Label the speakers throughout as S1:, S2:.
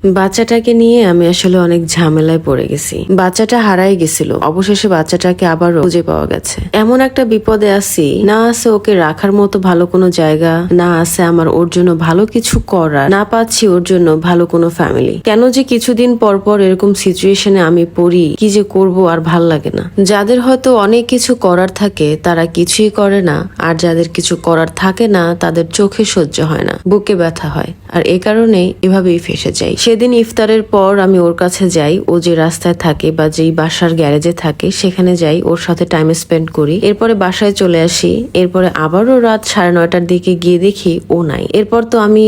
S1: বাচ্চাটাকে নিয়ে আমি আসলে অনেক ঝামেলায় পড়ে গেছি। বাচ্চাটা হারাই গেছিল, অবশেষে বাচ্চাটাকে আবারও খুঁজে পাওয়া গেছে। এমন একটা বিপদে আছি, না আছে ওকে রাখার মতো ভালো কোনো জায়গা, না আছে আমার ওর জন্য ভালো কিছু করার, না পাচ্ছি ওর জন্য ভালো কোনো ফ্যামিলি। কেন যে কিছুদিন পর পর এরকম সিচুয়েশনে আমি পড়ি, কি যে করব আর ভাল লাগে না। যাদের হয়তো অনেক কিছু করার থাকে তারা কিছুই করে না, আর যাদের কিছু করার থাকে না তাদের চোখে সহ্য হয় না, বুকে ব্যথা হয়, আর এ কারণে এভাবেই ফেসে যাই। সেদিন ইফতারের পর আমি ওর কাছে যাই, ও যে রাস্তায় থাকে বা যেই বাসার গ্যারেজে থাকে সেখানে যাই, ওর সাথে টাইম স্পেন্ড করি। এরপরে বাসায় চলে আসি। এরপরে আবারও রাত 9:30টার দিকে গিয়ে দেখি ও নাই। এরপর তো আমি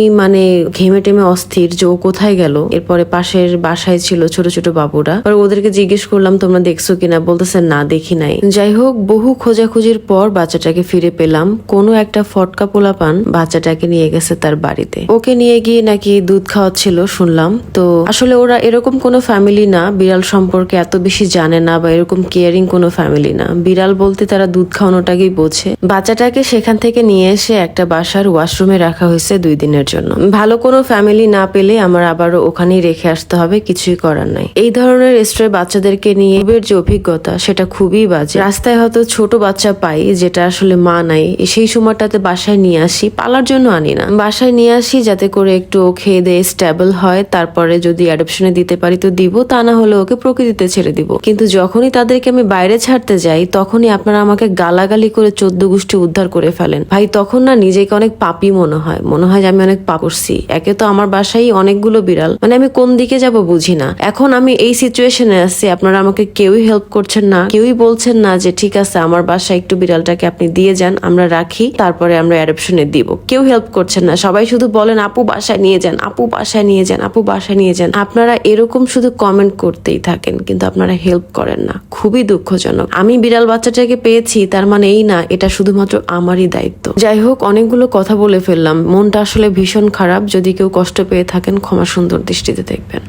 S1: ঘেমে টেমে অস্থির যে ও কোথায় গেল। এরপরে পাশের বাসায় ছিল ছোট ছোট বাবুরা, আর ওদেরকে জিজ্ঞেস করলাম তোমরা দেখছো কিনা, বলতেছে না দেখি নাই। যাই হোক, বহু খোঁজাখুঁজির পর বাচ্চাটাকে ফিরে পেলাম। কোনো একটা ফটকা পোলাপান বাচ্চাটাকে নিয়ে গেছে তার বাড়িতে। ওকে নিয়ে গিয়ে নাকি দুধ খাওয়াচ্ছিল শুনলাম। তো আসলে ওরা এরকম কোনো ফ্যামিলি না, বিড়াল সম্পর্কে এত বেশি জানে না বা এরকম কেয়ারিং কোনো ফ্যামিলি না। বিড়াল বলতে তারা দুধ খাওয়ানোটাকেই বোঝে। বাচ্চাটাকে সেখান থেকে নিয়ে এসে একটা বাসার ওয়াশরুমে রাখা হয়েছে 2 দিনের জন্য। ভালো কোনো ফ্যামিলি না পেলে আমার আবারও ওখানেই রেখে আসতে হবে, কিছুই করার নাই। এই ধরনের স্ট্রে বাচ্চাদেরকে নিয়ে এর যে অভিজ্ঞতা সেটা খুবই বাজে। রাস্তায় হয়তো ছোট বাচ্চা পাই যেটা আসলে মা নাই, সেই সময়টাতে বাসায় নিয়ে আসি, পালার জন্য আনি না, বাসায় নিয়ে আসি যাতে করে একটু খেয়ে দিয়ে স্টেবল হয়। তারপরে যদি অ্যাডপশনে দিতে পারি তো দিব, তা না হলে ওকে প্রকৃতিতে ছেড়ে দিব। কিন্তু যখনই তাদেরকে আমি বাইরে ছাড়তে যাই তখনই আপনারা আমাকে গালাগালি করে 14 গোষ্ঠী উদ্ধার করে ফেলেন। ভাই তখন না নিজেকে অনেক পাপী মনে হয় যে আমি অনেক পাপ করছি। একে তো আমার বাসায় অনেকগুলো বিড়াল, আমি কোন দিকে যাব বুঝি না। এখন আমি এই সিচুয়েশনে আছি, আপনারা আমাকে কেউই হেল্প করছেন না, কেউই বলছেন না যে ঠিক আছে আমার বাসায় একটু বিড়ালটাকে আপনি দিয়ে যান, আমরা রাখি, তারপরে আমরা অ্যাডপশনে দিব। কেউ হেল্প করছেন না, সবাই শুধু বলেন আপু বাসায় নিয়ে যান, আপু বাসায় নিয়ে যান, আপু বাসায় নিয়ে যান। আপনারা এরকম শুধু কমেন্ট করতেই থাকেন, কিন্তু আপনারা হেল্প করেন না। খুবই দুঃখজনক। আমি বিড়াল বাচ্চাটাকে পেয়েছি তার মানে এই না এটা শুধুমাত্র আমারই দায়িত্ব। যাই হোক, অনেকগুলো কথা বলে ফেললাম, মনটা আসলে ভীষণ খারাপ। যদি কেউ কষ্ট পেয়ে থাকেন ক্ষমা সুন্দর দৃষ্টিতে দেখবেন।